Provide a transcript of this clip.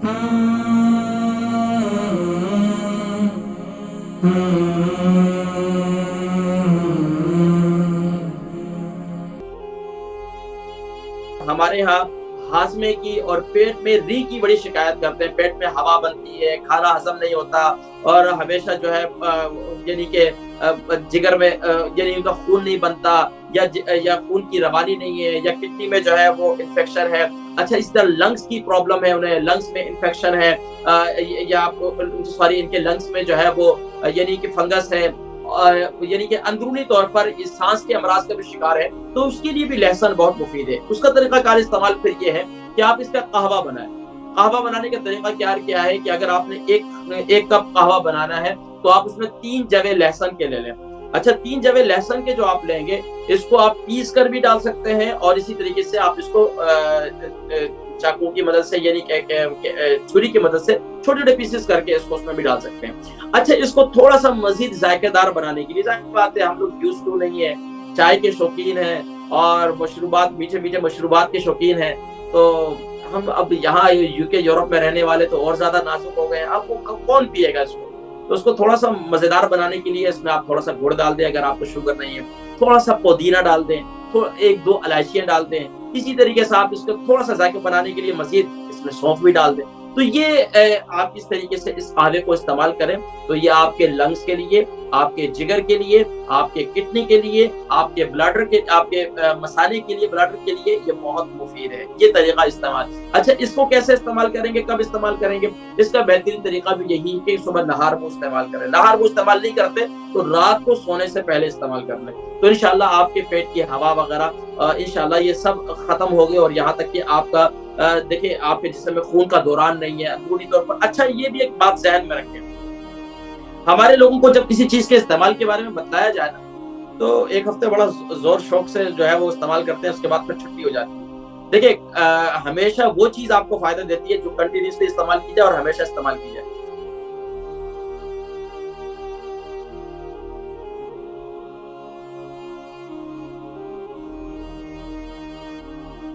ہمارے یہاں ہاضمے کی اور پیٹ میں ری کی بڑی شکایت کرتے ہیں، پیٹ میں ہوا بنتی ہے، کھانا ہضم نہیں ہوتا، اور ہمیشہ جو ہے یعنی کہ جگر میں یعنی ان کا خون نہیں بنتا، یا خون کی روانی نہیں ہے، یا کڈنی میں جو ہے وہ انفیکشن ہے۔ اچھا، اس طرح لنگس کی پرابلم ہے، انہیں لنگس میں انفیکشن ہے، یا سوری ان کے لنگس میں جو ہے وہ یعنی کہ فنگس ہے، یعنی کہ اندرونی طور پر اس سانس کے امراض کا بھی شکار ہے، تو اس کے لیے بھی لہسن بہت مفید ہے۔ اس کا طریقہ کار استعمال پھر یہ ہے کہ آپ اس کا قہوہ بنائیں۔ قہوہ بنانے کا طریقہ کیا ہے کہ اگر آپ نے ایک کپ قہوہ بنانا ہے تو آپ اس میں 3 جوے لہسن کے لے لیں۔ اچھا، 3 جوے لہسن کے جو آپ لیں گے، اس کو آپ پیس کر بھی ڈال سکتے ہیں، اور اسی طریقے سے آپ اس کو چاقو کی مدد سے یعنی کہ چھری کی مدد سے چھوٹے چھوٹے پیسز کر کے اس کو اس میں بھی ڈال سکتے ہیں۔ اچھا، اس کو تھوڑا سا مزید ذائقہ دار بنانے کے لیے، ظاہر بات ہے ہم لوگ یوز ٹو نہیں ہے، چائے کے شوقین ہیں اور مشروبات، میٹھے میٹھے مشروبات کے شوقین ہیں، تو ہم اب یہاں یو کے یورپ میں رہنے والے تو اور زیادہ نازک ہو گئے ہیں، اب وہ کون پیے گا اس کو؟ تو اس کو تھوڑا سا مزیدار بنانے کے لیے اس میں آپ تھوڑا سا گڑ ڈال دیں اگر آپ کو شوگر نہیں ہے، تھوڑا سا پودینہ ڈال دیں، 1-2 الائچیاں ڈال دیں، اسی طریقے سے آپ اس کو تھوڑا سا ذائقہ بنانے کے لیے مزید اس میں سونف بھی ڈال دیں۔ تو یہ آپ اس طریقے سے اس قہوے کو استعمال کریں تو یہ آپ کے لنگس کے لیے، آپ کے جگر کے لیے، آپ کے کڈنی کے لیے، آپ کے بلاڈر کے، آپ کے مثانے کے لیے، بلاڈر کے لیے یہ بہت مفید ہے یہ طریقہ استعمال۔ اچھا، اس کو کیسے استعمال کریں گے، کب استعمال کریں گے؟ اس کا بہترین طریقہ بھی یہی ہے کہ صبح نہار منہ استعمال کریں۔ نہار منہ استعمال نہیں کرتے تو رات کو سونے سے پہلے استعمال کر لیں، تو انشاءاللہ آپ کے پیٹ کی ہوا وغیرہ انشاءاللہ یہ سب ختم ہوگے، اور یہاں تک کہ آپ کا دیکھیں آپ کے جسم میں خون کا دوران نہیں ہے اندرونی طور پر۔ اچھا، یہ بھی ایک بات ذہن میں رکھیں، ہمارے لوگوں کو جب کسی چیز کے استعمال کے بارے میں بتلایا جائے نا، تو ایک ہفتے بڑا زور شوق سے جو ہے وہ استعمال کرتے ہیں، اس کے بعد پھر چھٹی ہو جاتی ہے۔ دیکھیں، ہمیشہ وہ چیز آپ کو فائدہ دیتی ہے جو کنٹینیوسلی استعمال کی جائے اور ہمیشہ استعمال کی جائے۔